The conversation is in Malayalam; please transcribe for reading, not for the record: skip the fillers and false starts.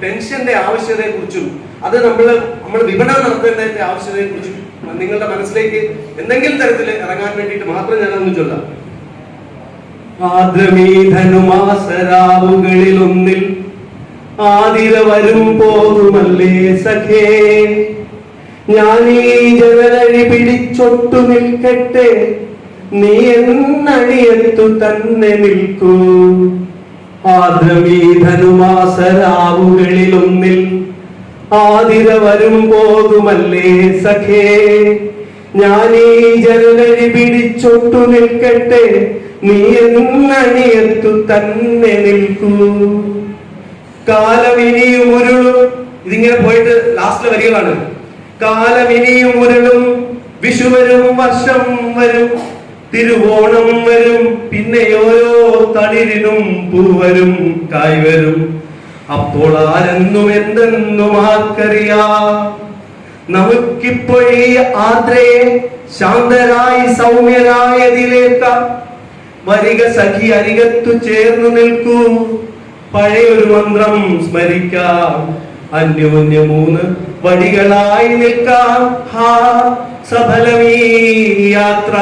പെൻഷന്റെ ആവശ്യകതയെ കുറിച്ചും അത് നമ്മൾ വിപണനം നടത്തേണ്ടതിന്റെ ആവശ്യകതയെ കുറിച്ചും നിങ്ങളുടെ മനസ്സിലേക്ക് എന്തെങ്കിലും തരത്തിൽ ഇറങ്ങാൻ വേണ്ടിയിട്ട് മാത്രം ഞാനൊന്ന് ചൊല്ലാം. ആദ്രമീ ധനുമാസരാവുകളിൽ ഒന്നിൽ ആതിര വരും പോകുമല്ലേ സഖേ, ഞാനീ ജനലഴി പിടിച്ചൊട്ടു നിൽക്കട്ടെ, നീ എന്നടിയത്തു തന്നെ നിൽക്കൂ. ആദ്രമീ ധനുമാസരാവുകളിൽ ഒന്നിൽ ആതിര വരും പോകുമല്ലേ സഖേ, ഞാനീ ജനലഴി പിടിച്ചൊട്ടു നിൽക്കട്ടെ, നീ എന്നടിയത്തു തന്നെ നിൽക്കൂ. കാലമിനിയും ഉരുളും, ഇതിങ്ങനെ പോയിട്ട് ലാസ്റ്റിലെ വരികളാണ്. കാലമിനിയും ഉരുളും, വിഷു വരും, വർഷം വരും, തിരുവോണം വരും, പിന്നെ ഓരോ തളിരിനും പൂവരും കായ് വരും. അപ്പോൾ ആരെന്നും എന്തെന്നും ആർക്കറിയാം. നമുക്കിപ്പോഴീ ആദ്രയെ ശാന്തരായി സൗമ്യരായതിലേക്ക വരിക സഖി, അരികത്തു ചേർന്നു നിൽക്കൂ. പഴയൊരു മന്ത്രം സ്മരിക്കാം, അന്യോന്യ മൂന്ന് വഴികളായി നിൽക്കാം. ഹാ സഫലമീ യാത്ര.